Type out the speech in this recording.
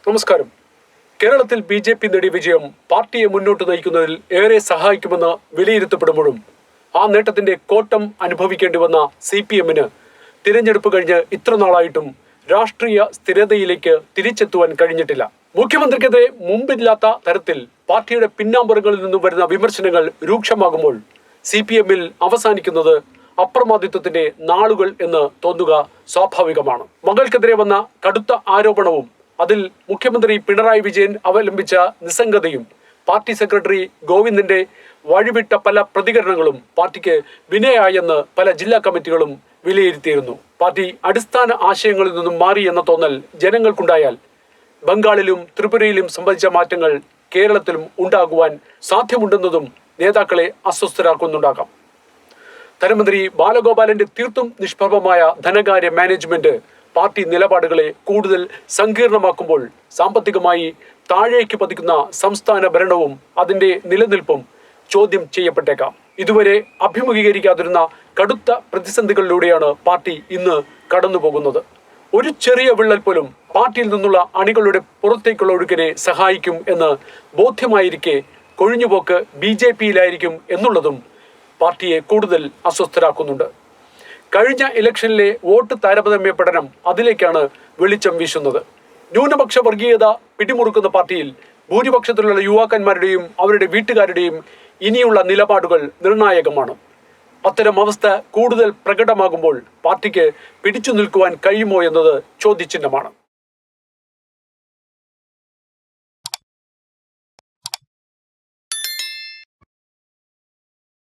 നമസ്കാരം. കേരളത്തിൽ ബി.ജെ.പി. നേടിയ വിജയം പാർട്ടിയെ മുന്നോട്ട് നയിക്കുന്നതിൽ ഏറെ സഹായിക്കുമെന്ന് വിലയിരുത്തപ്പെടുമ്പോഴും ആ നേട്ടത്തിന്റെ കോട്ടം അനുഭവിക്കേണ്ടി വന്ന CPM-ന് തിരഞ്ഞെടുപ്പ് കഴിഞ്ഞ് ഇത്ര നാളായിട്ടും രാഷ്ട്രീയ സ്ഥിരതയിലേക്ക് തിരിച്ചെത്തുവാൻ കഴിഞ്ഞിട്ടില്ല. മുഖ്യമന്ത്രിക്കെതിരെ മുമ്പില്ലാത്ത തരത്തിൽ പാർട്ടിയുടെ പിന്നാമ്പുറങ്ങളിൽ നിന്നും വരുന്ന വിമർശനങ്ങൾ രൂക്ഷമാകുമ്പോൾ CPM-ൽ അവസാനിക്കുന്നത് അപ്രമാദിത്വത്തിന്റെ നാളുകൾ എന്ന് തോന്നുക സ്വാഭാവികമാണ്. മകൾക്കെതിരെ വന്ന കടുത്ത ആരോപണവും അതിൽ മുഖ്യമന്ത്രി പിണറായി വിജയൻ അവലംബിച്ച നിസ്സംഗതയും പാർട്ടി സെക്രട്ടറി ഗോവിന്ദന്റെ വഴിവിട്ട പല പ്രതികരണങ്ങളും പാർട്ടിക്ക് വിനയായെന്ന് പല ജില്ലാ കമ്മിറ്റികളും വിലയിരുത്തിയിരുന്നു. പാർട്ടി അടിസ്ഥാന ആശയങ്ങളിൽ നിന്നും മാറി എന്ന തോന്നൽ ജനങ്ങൾക്കുണ്ടായാൽ ബംഗാളിലും ത്രിപുരയിലും സംബന്ധിച്ച മാറ്റങ്ങൾ കേരളത്തിലും ഉണ്ടാകുവാൻ സാധ്യമുണ്ടെന്നതും നേതാക്കളെ അസ്വസ്ഥരാക്കുന്നുണ്ടാകാം. ധനമന്ത്രി ബാലഗോപാലന്റെ തീർത്തും നിഷ്പ്രഭമായ ധനകാര്യ മാനേജ്മെന്റ് പാർട്ടി നിലപാടുകളെ കൂടുതൽ സങ്കീർണമാക്കുമ്പോൾ സാമ്പത്തികമായി താഴേക്ക് പതിക്കുന്ന സംസ്ഥാന ഭരണവും അതിന്റെ നിലനിൽപ്പും ചോദ്യം ചെയ്യപ്പെട്ടേക്കാം. ഇതുവരെ അഭിമുഖീകരിക്കാതിരുന്ന കടുത്ത പ്രതിസന്ധികളിലൂടെയാണ് പാർട്ടി ഇന്ന് കടന്നുപോകുന്നത്. ഒരു ചെറിയ വിള്ളൽ പോലും പാർട്ടിയിൽ നിന്നുള്ള അണികളുടെ പുറത്തേക്കുള്ള ഒഴുക്കിനെ സഹായിക്കും എന്ന് ബോധ്യമായിരിക്കെ കൊഴിഞ്ഞുപോക്ക് BJP-യിലായിരിക്കും എന്നുള്ളതും പാർട്ടിയെ കൂടുതൽ അസ്വസ്ഥരാക്കുന്നുണ്ട്. കഴിഞ്ഞ ഇലക്ഷനിലെ വോട്ട് താരതമ്യ പഠനം അതിലേക്കാണ് വെളിച്ചം വീശുന്നത്. ന്യൂനപക്ഷ വർഗീയത പിടിമുറുക്കുന്ന പാർട്ടിയിൽ ഭൂരിപക്ഷത്തിലുള്ള യുവാക്കന്മാരുടെയും അവരുടെ വീട്ടുകാരുടെയും ഇനിയുള്ള നിലപാടുകൾ നിർണായകമാണ്. അത്തരം അവസ്ഥ കൂടുതൽ പ്രകടമാകുമ്പോൾ പാർട്ടിക്ക് പിടിച്ചു നിൽക്കുവാൻ കഴിയുമോ എന്നത് ചോദ്യചിഹ്നമാണ്.